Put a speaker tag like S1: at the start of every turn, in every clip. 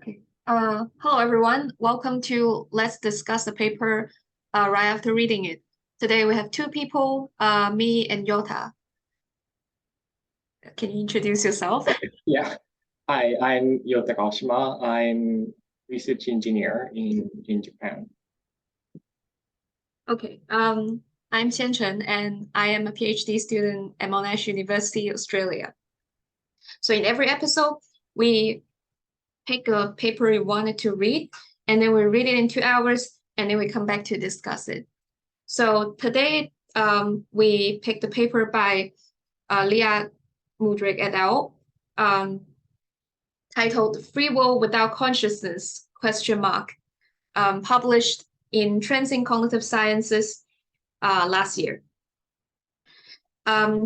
S1: Okay. Hello, everyone. Welcome to Let's Discuss the Paper right after reading it. Today we have two people, me and Yota. Can you introduce yourself?
S2: Yeah. Hi, I'm Yota Kawashima. I'm research engineer in Japan.
S1: Okay. I'm Chen, and I am a PhD student at Monash University, Australia. So in every episode, we pick a paper we wanted to read, and then we read it in 2 hours, and then we come back to discuss it. So today, we picked a paper by Leah Mudrick et al. Titled "Free Will Without Consciousness?" Published in Trends in Cognitive Sciences last year.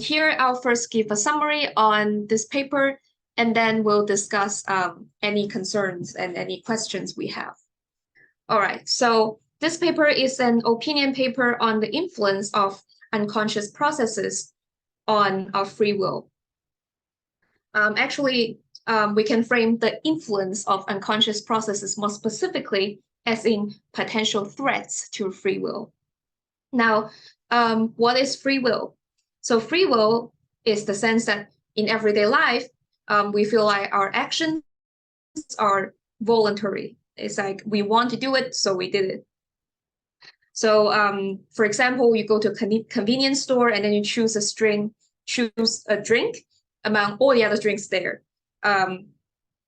S1: Here, I'll first give a summary on this paper, and then we'll discuss any concerns and any questions we have. All right, so this paper is an opinion paper on the influence of unconscious processes on our free will. We can frame the influence of unconscious processes more specifically as in potential threats to free will. Now, what is free will? So free will is the sense that in everyday life, we feel like our actions are voluntary. It's like we want to do it, so we did it. So, for example, you go to a convenience store and then you choose a drink among all the other drinks there,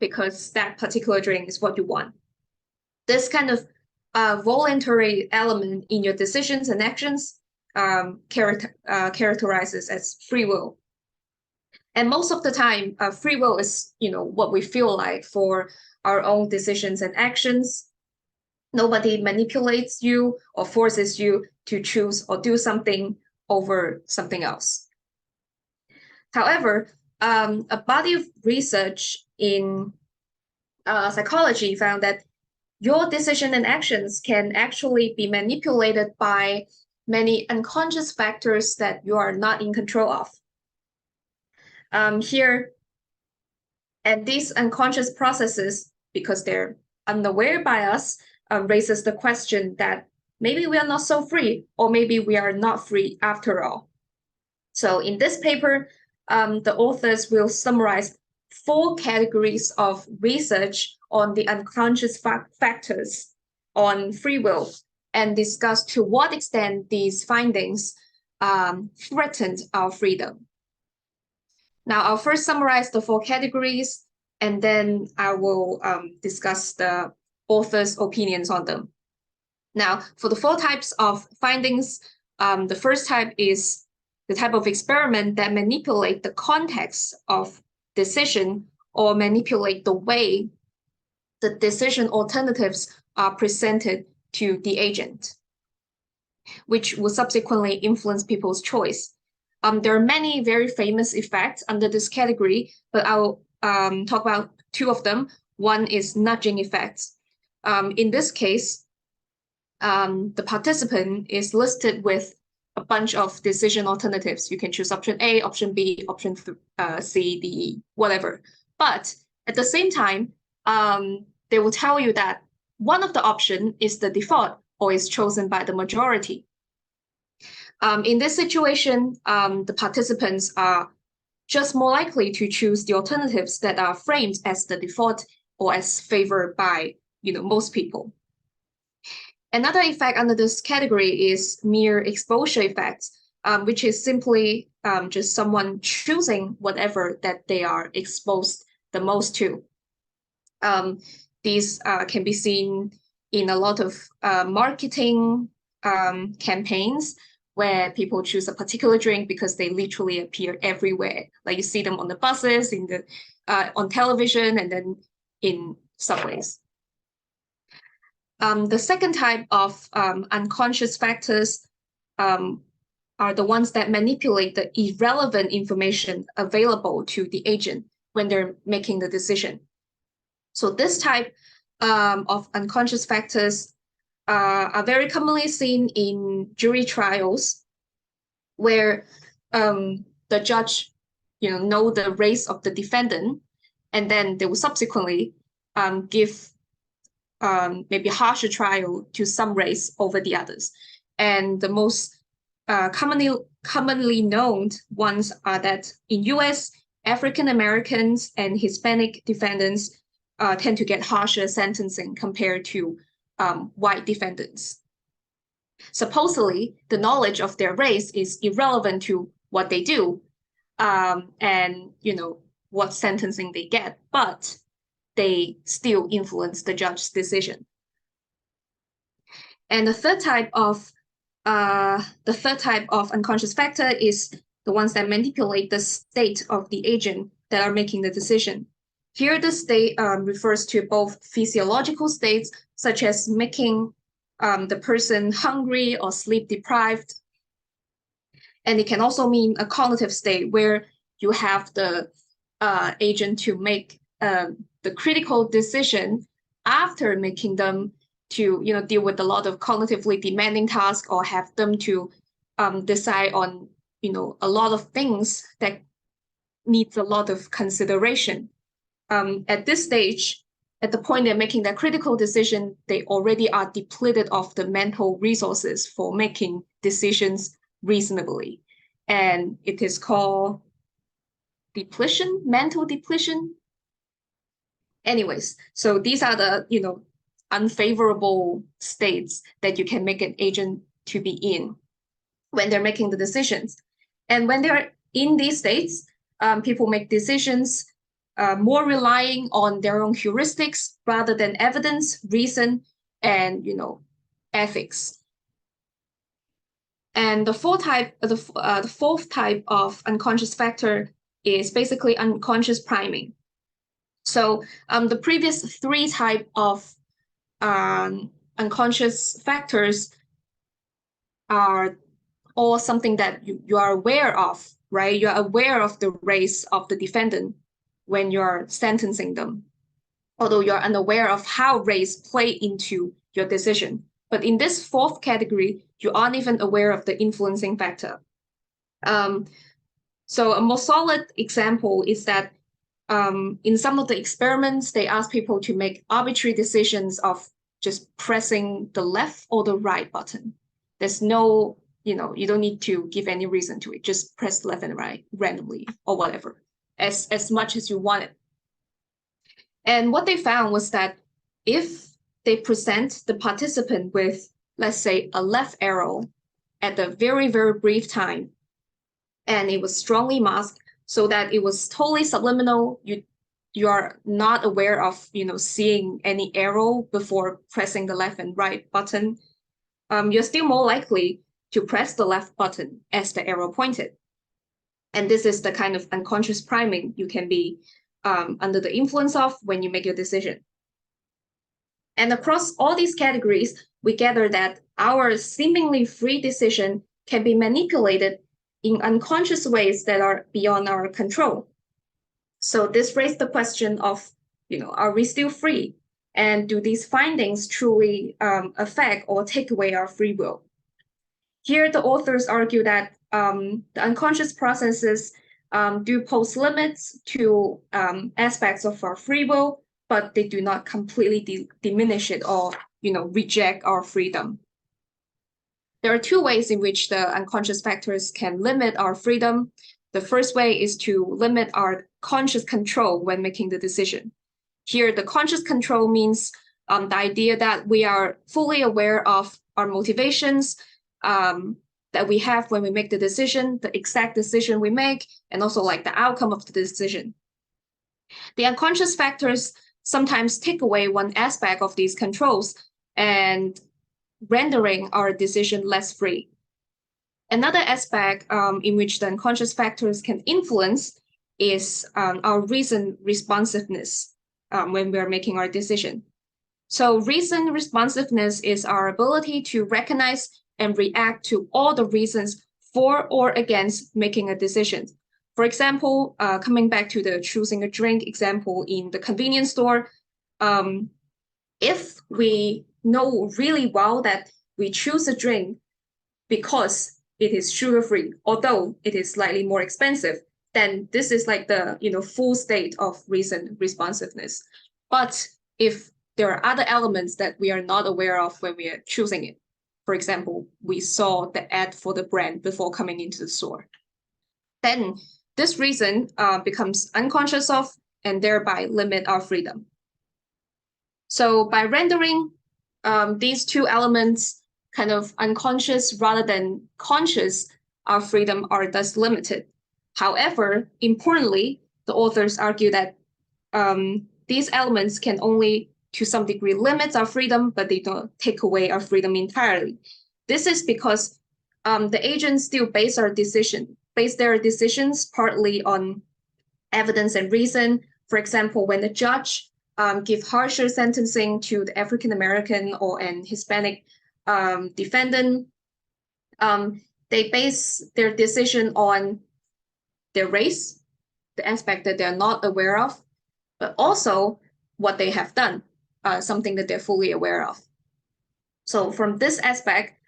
S1: because that particular drink is what you want. This kind of voluntary element in your decisions and actions characterizes as free will. And most of the time, free will is, what we feel like for our own decisions and actions. Nobody manipulates you or forces you to choose or do something over something else. However, a body of research in psychology found that your decision and actions can actually be manipulated by many unconscious factors that you are not in control of. And these unconscious processes, because they're unaware by us, raises the question that maybe we are not so free, or maybe we are not free after all. So in this paper, the authors will summarize 4 categories of research on the unconscious factors on free will and discuss to what extent these findings threatened our freedom. Now, I'll first summarize the 4 categories, and then I will discuss the author's opinions on them. Now, for the 4 types of findings, the first type is the type of experiment that manipulate the context of decision or manipulate the way the decision alternatives are presented to the agent, which will subsequently influence people's choice. There are many very famous effects under this category, but I'll talk about 2 of them. One is nudging effects. In this case, the participant is listed with a bunch of decision alternatives. You can choose option A, option B, option C, D, whatever. But at the same time, they will tell you that one of the options is the default or is chosen by the majority. In this situation, the participants are just more likely to choose the alternatives that are framed as the default or as favored by most people. Another effect under this category is mere exposure effects, which is simply just someone choosing whatever that they are exposed the most to. These can be seen in a lot of marketing campaigns where people choose a particular drink because they literally appear everywhere. Like you see them on the buses, on television, and then in subways. The second type of unconscious factors are the ones that manipulate the irrelevant information available to the agent when they're making the decision. So this type of unconscious factors are very commonly seen in jury trials, where the judge know the race of the defendant, and then they will subsequently give maybe harsher trial to some race over the others. And the most commonly known ones are that in US, African Americans and Hispanic defendants tend to get harsher sentencing compared to white defendants. Supposedly, the knowledge of their race is irrelevant to what they do, and what sentencing they get, but they still influence the judge's decision. And the third type of unconscious factor is the ones that manipulate the state of the agent that are making the decision. Here, the state refers to both physiological states, such as making the person hungry or sleep deprived. And it can also mean a cognitive state where you have the agent to make the critical decision after making them to deal with a lot of cognitively demanding tasks, or have them to decide on a lot of things that needs a lot of consideration. At this stage, at the point they're making that critical decision, they already are depleted of the mental resources for making decisions reasonably. And it is called depletion, mental depletion. Anyways, so these are the unfavorable states that you can make an agent to be in when they're making the decisions. And when they're in these states, people make decisions more relying on their own heuristics rather than evidence, reason, and ethics. And the fourth type of unconscious factor is basically unconscious priming. So the previous three types of unconscious factors are all something that you are aware of, right? You're aware of the race of the defendant when you're sentencing them, although you're unaware of how race play into your decision. But in this fourth category, you aren't even aware of the influencing factor. So a more solid example is that in some of the experiments, they ask people to make arbitrary decisions of just pressing the left or the right button. There's no, you don't need to give any reason to it. Just press left and right randomly or whatever, as much as you want it. And what they found was that if they present the participant with, let's say, a left arrow at a very, very brief time, and it was strongly masked so that it was totally subliminal, you are not aware of seeing any arrow before pressing the left and right button, you're still more likely to press the left button as the arrow pointed. And this is the kind of unconscious priming you can be under the influence of when you make your decision. And across all these categories, we gather that our seemingly free decision can be manipulated in unconscious ways that are beyond our control. So this raised the question of, are we still free? And do these findings truly affect or take away our free will? Here, the authors argue that the unconscious processes do pose limits to aspects of our free will, but they do not completely diminish it or reject our freedom. There are two ways in which the unconscious factors can limit our freedom. The first way is to limit our conscious control when making the decision. Here, the conscious control means the idea that we are fully aware of our motivations that we have when we make the decision, the exact decision we make, and also like the outcome of the decision. The unconscious factors sometimes take away one aspect of these controls and rendering our decision less free. Another aspect in which the unconscious factors can influence is our reason responsiveness when we're making our decision. So reason responsiveness is our ability to recognize and react to all the reasons for or against making a decision. For example, coming back to the choosing a drink example in the convenience store, if we know really well that we choose a drink because it is sugar-free, although it is slightly more expensive, then this is like the full state of reason responsiveness. But if there are other elements that we are not aware of when we are choosing it. For example, we saw the ad for the brand before coming into the store. Then this reason becomes unconscious of and thereby limit our freedom. So by rendering these two elements kind of unconscious rather than conscious, our freedom are thus limited. However, importantly, the authors argue that these elements can only to some degree limit our freedom, but they don't take away our freedom entirely. This is because the agents still base their decisions partly on evidence and reason. For example, when the judge give harsher sentencing to the African American or an Hispanic defendant, they base their decision on their race, the aspect that they're not aware of, but also what they have done, something that they're fully aware of. So from this aspect,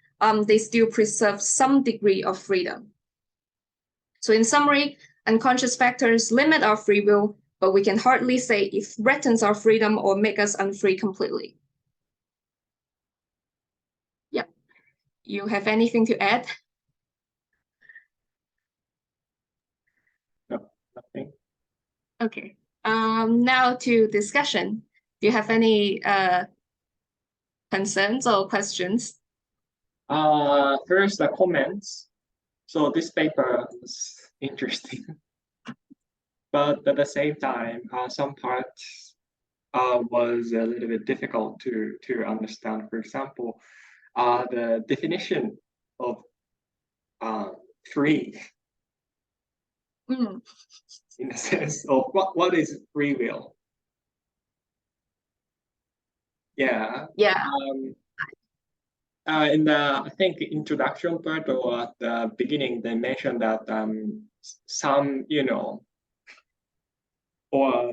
S1: they still preserve some degree of freedom. So in summary, unconscious factors limit our free will, but we can hardly say it threatens our freedom or make us unfree completely. Yeah. You have anything to add?
S2: No, nothing.
S1: Okay. Now to discussion. Do you have any concerns or questions?
S2: First, the comments. So this paper was interesting, but at the same time, some parts was a little bit difficult to understand. For example, the definition of free, in the sense of what is free will. Yeah.
S1: Yeah.
S2: In the, I think, introduction part or at the beginning, they mentioned that some, or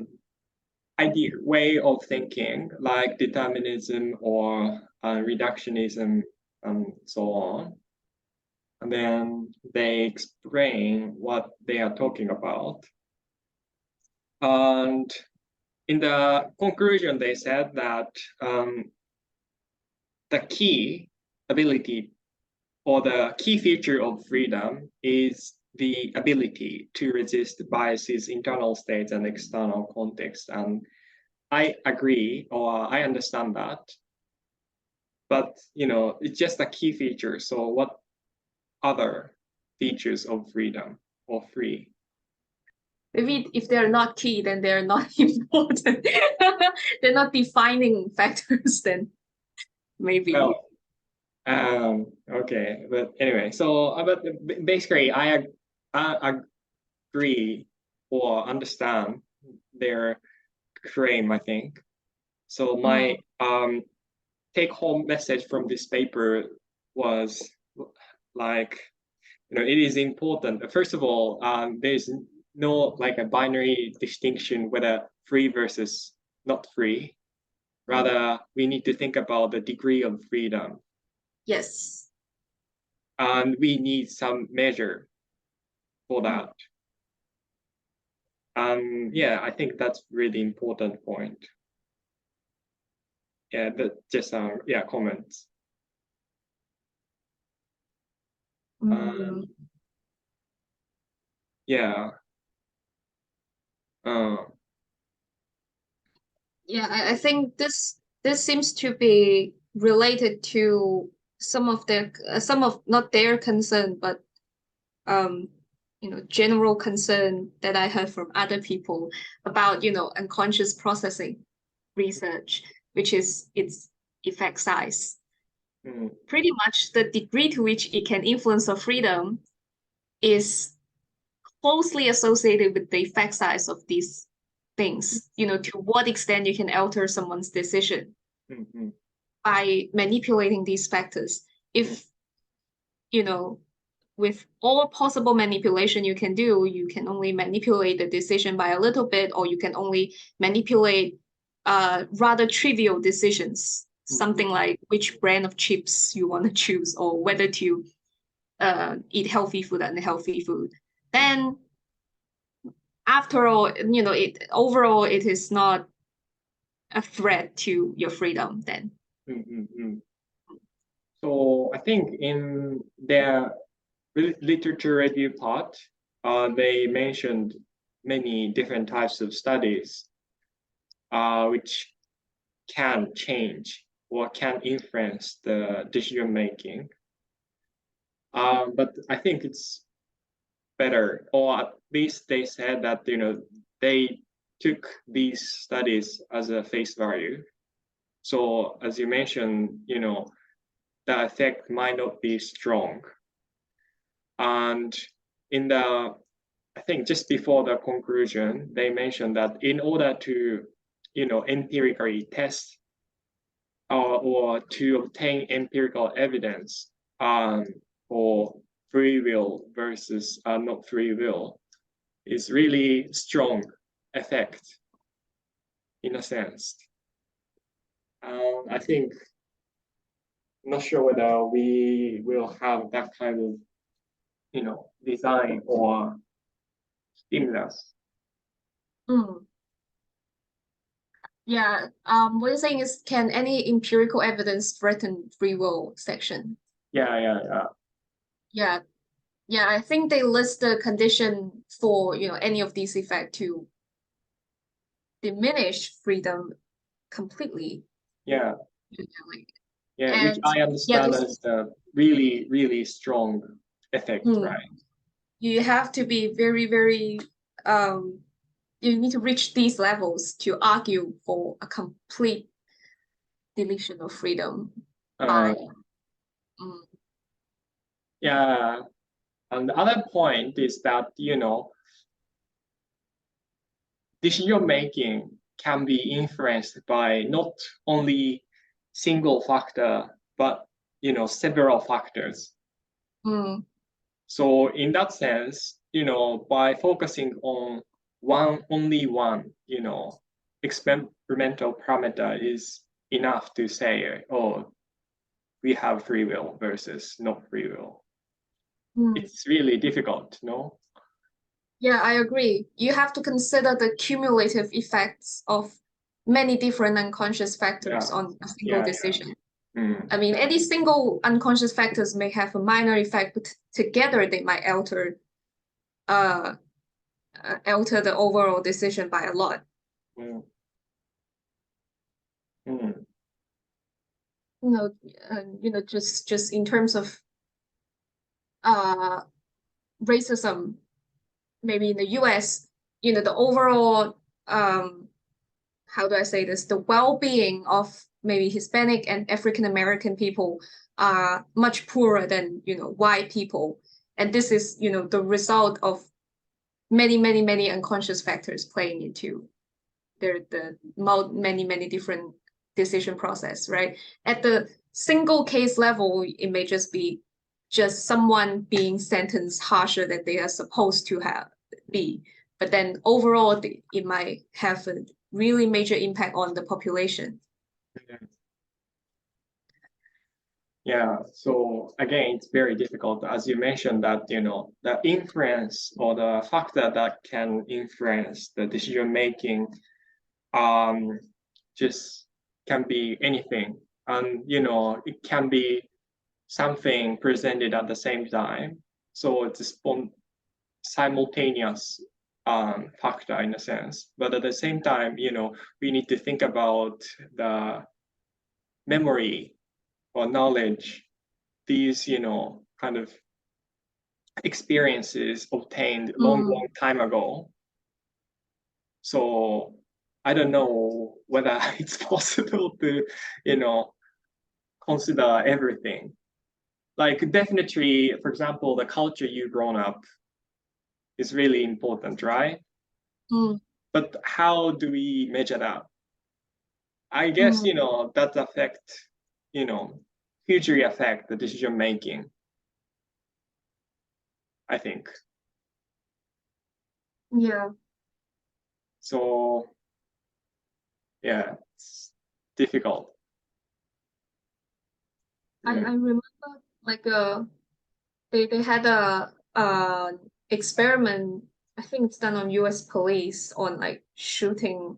S2: idea, way of thinking, like determinism or reductionism and so on. And then they explain what they are talking about. And in the conclusion, they said that the key ability or the key feature of freedom is the ability to resist biases, internal states, and external context. And I agree, or I understand that. But, it's just a key feature. So what other features of freedom or free?
S1: Maybe if they're not key, then they're not important. They're not defining factors, then maybe.
S2: Well, okay, but anyway, so but basically, I agree or understand their claim, I think. So my take-home message from this paper was like, it is important. First of all, there's no like a binary distinction whether free versus not free. Rather, we need to think about the degree of freedom.
S1: Yes.
S2: And we need some measure for that. Yeah, I think that's really important point. Yeah, that just comments. Yeah.
S1: Yeah, I think this seems to be related to some of not their concern, but general concern that I heard from other people about unconscious processing research, which is its effect size. Pretty much the degree to which it can influence our freedom is closely associated with the effect size of these things, to what extent you can alter someone's decision by manipulating these factors. If, with all possible manipulation you can do, you can only manipulate the decision by a little bit, or you can only manipulate rather trivial decisions, something like which brand of chips you want to choose, or whether to eat healthy food and unhealthy food. Then after all, overall, it is not a threat to your freedom then.
S2: So I think in their literature review part, they mentioned many different types of studies which can change or can influence the decision making. But I think it's better, or at least they said that they took these studies as a face value. So as you mentioned, the effect might not be strong. And I think just before the conclusion, they mentioned that in order to, empirically test or to obtain empirical evidence for free will versus not free will is really strong effect in a sense. I think, I'm not sure whether we will have that kind of, design or stimulus.
S1: Yeah. What you're saying is, can any empirical evidence threaten free will section?
S2: Yeah.
S1: Yeah, I think they list the condition for any of these effects to diminish freedom completely.
S2: Yeah.
S1: And,
S2: which I understand as a really, really strong effect, right?
S1: You have to be very, very you need to reach these levels to argue for a complete deletion of freedom.
S2: Yeah. And the other point is that, decision making can be influenced by not only single factor, but, several factors. So in that sense, by focusing on only one, experimental parameter is enough to say, oh, we have free will versus not free will. It's really difficult, no?
S1: Yeah, I agree. You have to consider the cumulative effects of many different unconscious factors on a single decision. I mean, any single unconscious factors may have a minor effect, but together they might alter the overall decision by a lot. Just in terms of racism, maybe in the US, the overall how do I say this? The well-being of maybe Hispanic and African American people are much poorer than white people, and this is the result of many unconscious factors playing into the many different decision process, right? At the single case level, it may just be someone being sentenced harsher than they are supposed to be, but then overall it might have a really major impact on the population.
S2: Yeah, so again, it's very difficult. As you mentioned that, the influence or the factor that can influence the decision making just can be anything. And, it can be something presented at the same time. So it's a simultaneous factor in a sense. But at the same time, we need to think about the memory or knowledge, these, kind of experiences obtained long time ago. So I don't know whether it's possible to, consider everything. Like definitely, for example, the culture you grown up is really important, right? But how do we measure that? I guess, that affect, hugely affect the decision making, I think.
S1: Yeah.
S2: So, yeah, it's difficult.
S1: I remember like they had a experiment, I think it's done on US police, on like shooting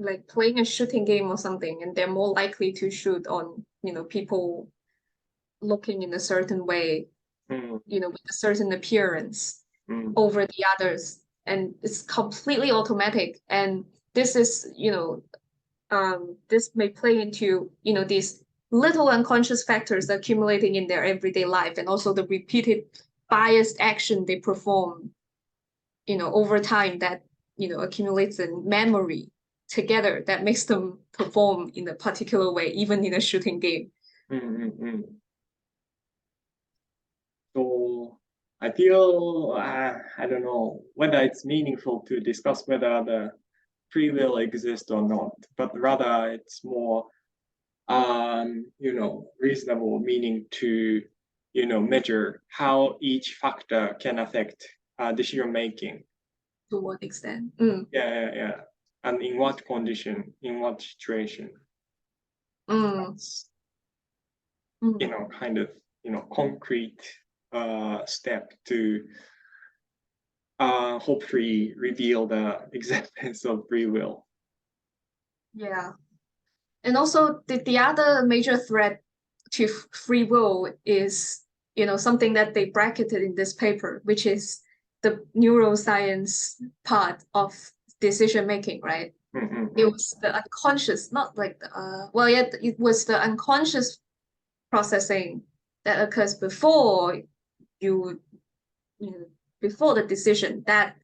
S1: like playing a shooting game or something, and they're more likely to shoot on, people looking in a certain way, with a certain appearance over the others. And it's completely automatic. And this is, this may play into, these little unconscious factors accumulating in their everyday life, and also the repeated biased action they perform, over time that, accumulates in memory together that makes them perform in a particular way, even in a shooting game.
S2: So I feel, I don't know whether it's meaningful to discuss whether the free will exists or not, but rather it's more, reasonable meaning to, measure how each factor can affect decision making.
S1: To what extent?
S2: Yeah. And in what condition, in what situation. That's, kind of, concrete step to hopefully reveal the existence of free will.
S1: Yeah. And also the other major threat to free will is, something that they bracketed in this paper, which is the neuroscience part of decision making, right? It was the unconscious, not like it was the unconscious processing that occurs before before the decision that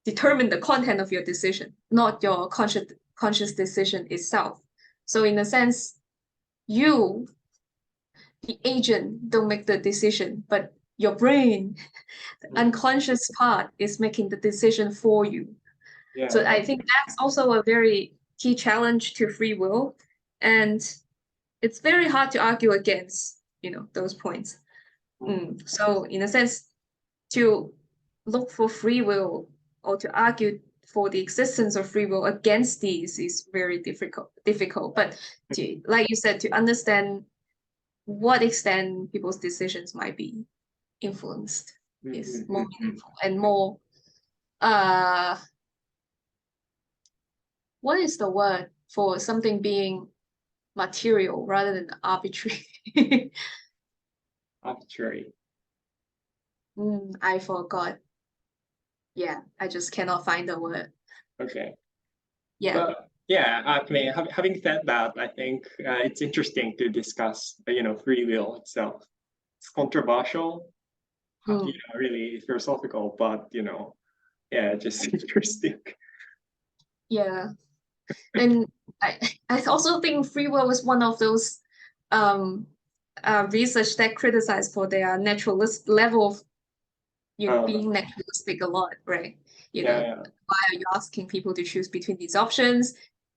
S1: determine the content of your decision, not your conscious decision itself. So in a sense, you, the agent, don't make the decision, but your brain, the unconscious part, is making the decision for you.
S2: Yeah.
S1: So I think that's also a very key challenge to free will. And it's very hard to argue against, those points. So in a sense, to look for free will or to argue for the existence of free will against these is very difficult. But like you said, to understand what extent people's decisions might be influenced is more meaningful and more what is the word for something being material rather than arbitrary?
S2: Arbitrary.
S1: I forgot. Yeah, I just cannot find the word.
S2: Okay.
S1: Yeah.
S2: But yeah, I mean, having said that, I think it's interesting to discuss, free will itself. It's controversial, really philosophical, but just interesting.
S1: Yeah. And I also think free will is one of those research that criticize for their naturalist level of being naturalistic a lot, right? Why are you asking people to choose between these options?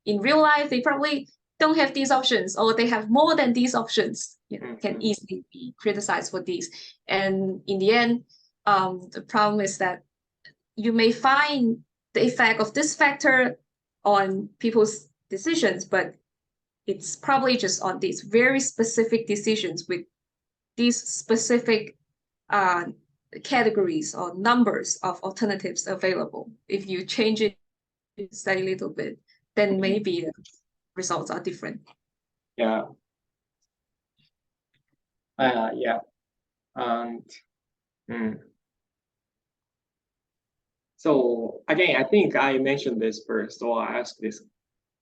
S1: In real life, they probably don't have these options, or they have more than these options. Can easily be criticized for these. And in the end, the problem is that you may find the effect of this factor on people's decisions, but it's probably just on these very specific decisions with these specific categories or numbers of alternatives available. If you change it a little bit, then maybe the results are different.
S2: Yeah. Yeah. And so again, I think I mentioned this first, or I asked this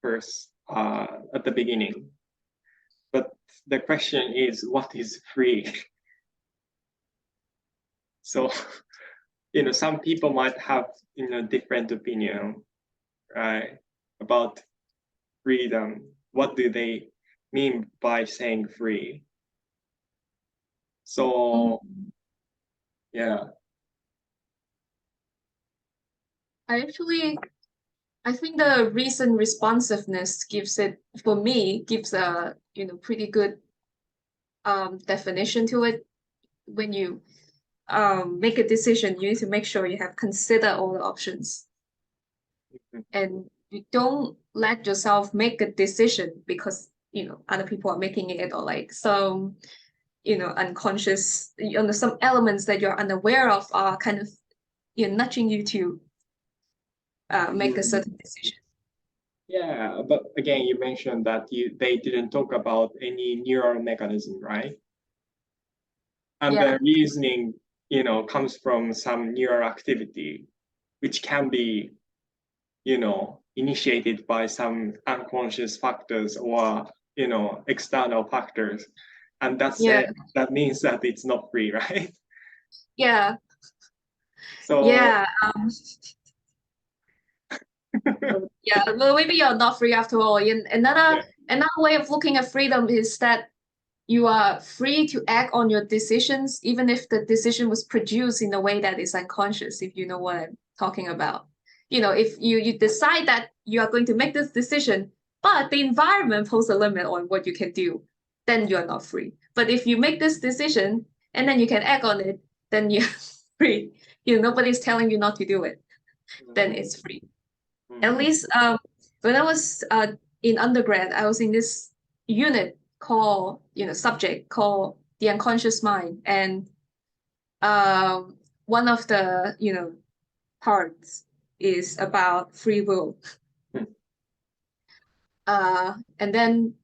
S2: first at the beginning. But the question is, what is free? So, some people might have, different opinion, right, about freedom. What do they mean by saying free? So, yeah.
S1: I think the recent responsiveness gives a pretty good definition to it. When you make a decision, you need to make sure you have considered all the options. And you don't let yourself make a decision because other people are making it, or like some unconscious, some elements that you're unaware of are kind of nudging you to make a certain decision.
S2: Yeah, but again, you mentioned that they didn't talk about any neural mechanism, right? And
S1: Yeah.
S2: the reasoning, comes from some neural activity, which can be, initiated by some unconscious factors or, external factors. And
S1: Yeah.
S2: that means that it's not free, right?
S1: Yeah.
S2: So
S1: Yeah. Yeah. Well, maybe you're not free after all. And
S2: yeah.
S1: another way of looking at freedom is that you are free to act on your decisions, even if the decision was produced in a way that is unconscious, if you know what I'm talking about. If you decide that you are going to make this decision, but the environment poses a limit on what you can do, then you're not free. But if you make this decision and then you can act on it, then you're free. Nobody's telling you not to do it, then it's free. At
S2: Mhm.
S1: least when I was in undergrad, I was in this unit called, subject called the unconscious mind. And one of the, parts is about free will.
S2: Mhm.
S1: And then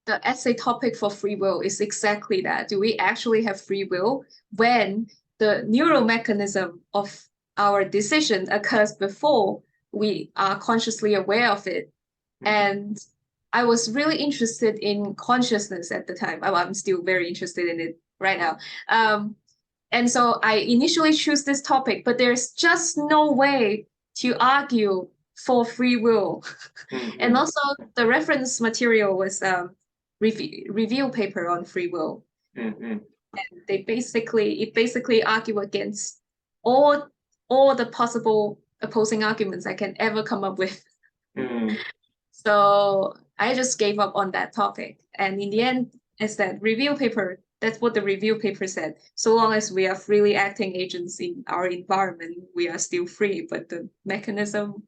S1: the essay topic for free will is exactly that. Do we actually have free will when the neural mechanism of our decision occurs before we are consciously aware of it? And I was really interested in consciousness at the time. I'm still very interested in it right now. And so I initially choose this topic, but there's just no way to argue for free will. And also the reference material was review paper on free will. It basically argue against all the possible opposing arguments I can ever come up with. So I just gave up on that topic. And in the end, it's that review paper. That's what the review paper said. So long as we are freely acting agents in our environment, we are still free. But the mechanism,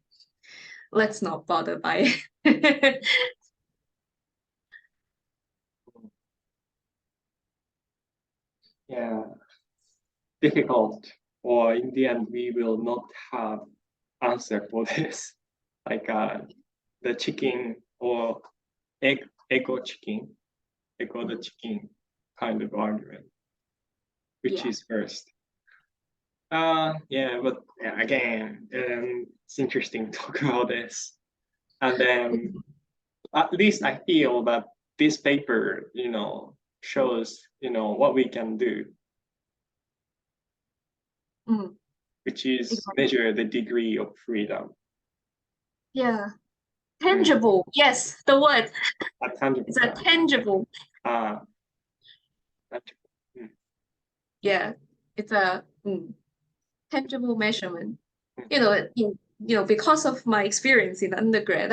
S1: let's not bother by it.
S2: Yeah, difficult. Or in the end, we will not have answer for this. Like the chicken or egg or chicken, egg or the chicken kind of argument, which
S1: Yeah.
S2: is first. Yeah, but yeah, again, it's interesting to talk about this. And then at least I feel that this paper, shows, what we can do,
S1: Mm,
S2: which is
S1: exactly.
S2: measure the degree of freedom.
S1: Yeah.
S2: Mm.
S1: Tangible. Yes, the word.
S2: A tangible,
S1: It's a tangible.
S2: uh, tangible. Mm.
S1: Yeah. It's a tangible measurement.
S2: Mm.
S1: Because of my experience in undergrad,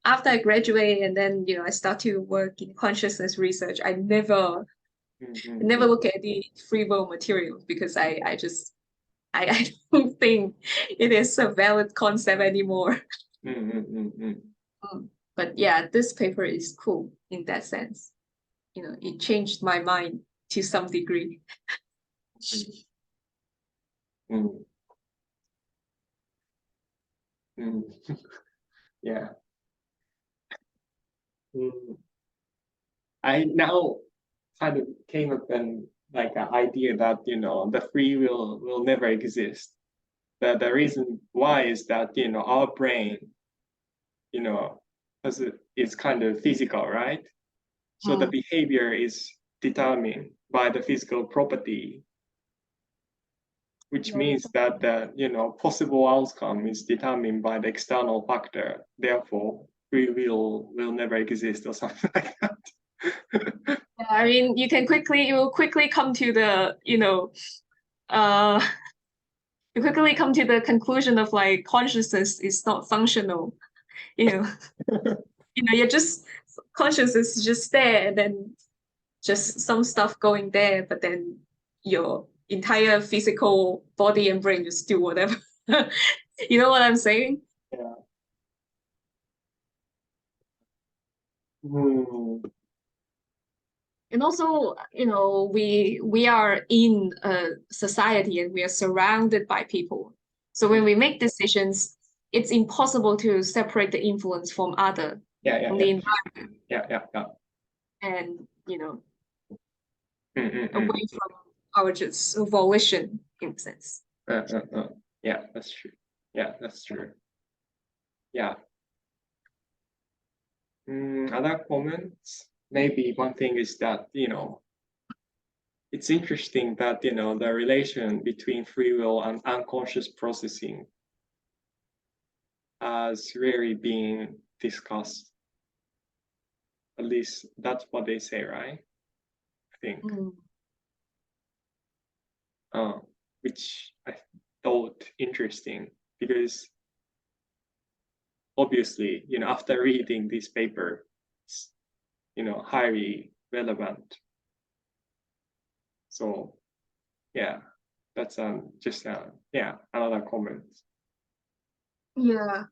S1: after I graduate and then I start to work in consciousness research, I never look at the free will materials because I don't think it is a valid concept anymore. But yeah, this paper is cool in that sense. It changed my mind to some degree.
S2: Yeah. I now kind of came up and like an idea that the free will never exist. The reason why is that our brain you know as is kind of physical, right? So the
S1: Mm.
S2: behavior is determined by the physical property, which
S1: Yeah.
S2: means that the possible outcome is determined by the external factor. Therefore, free will never exist or something like that.
S1: Yeah, I mean, you will quickly come to uh, you quickly come to the conclusion of like consciousness is not functional. You know, you're just consciousness is just there, and then just some stuff going there, but then your entire physical body and brain just do whatever. You know what I'm saying?
S2: Yeah. Hmm.
S1: And also, we are in a society and we are surrounded by people. So when we make decisions, it's impossible to separate the influence from the environment. And away from our just volition in a sense.
S2: Yeah, that's true. That's true. Other comments? Maybe one thing is that, it's interesting that, the relation between free will and unconscious processing has rarely been discussed. At least that's what they say, right? I think. Which I thought interesting because obviously, after reading this paper, it's, highly relevant. So, yeah, that's just another comment.
S1: Yeah.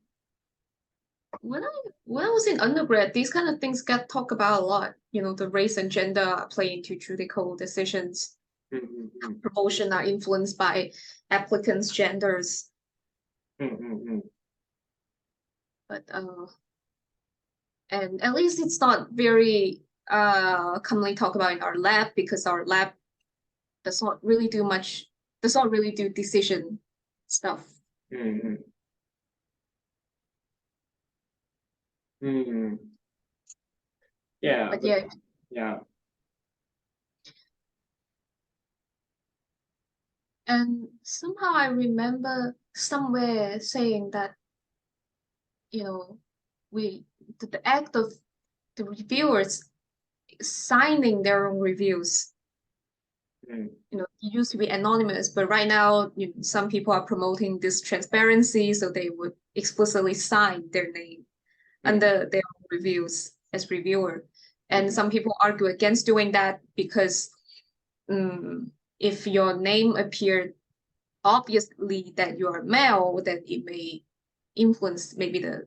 S1: When I was in undergrad, these kind of things get talked about a lot. The race and gender play into judicial decisions. Promotion are influenced by applicants' genders. But and at least it's not very commonly talked about in our lab because our lab does not really do decision stuff.
S2: Yeah.
S1: But
S2: yeah.
S1: And somehow I remember somewhere saying that, the act of the reviewers signing their own reviews, it used to be anonymous, but right now, some people are promoting this transparency, so they would explicitly sign their name under their own reviews as reviewer. And some people argue against doing that because if your name appeared obviously that you are male, then it may influence maybe the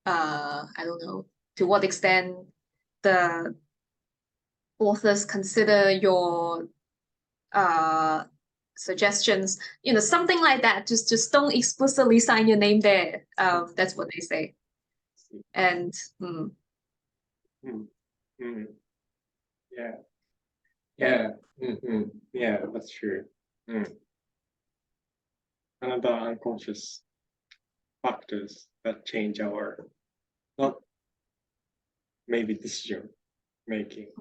S1: I don't know to what extent the authors consider your suggestions, something like that. Just don't explicitly sign your name there. That's what they say. And
S2: yeah, that's true. Another unconscious factors that change our not maybe decision making.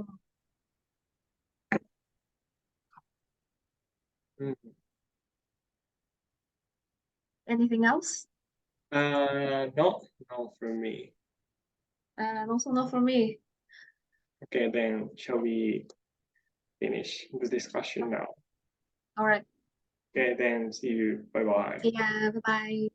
S1: Anything else?
S2: No for me.
S1: And also not for me.
S2: Okay, then shall we finish the discussion now?
S1: All right.
S2: Okay, then see you. Bye bye.
S1: Yeah, bye bye.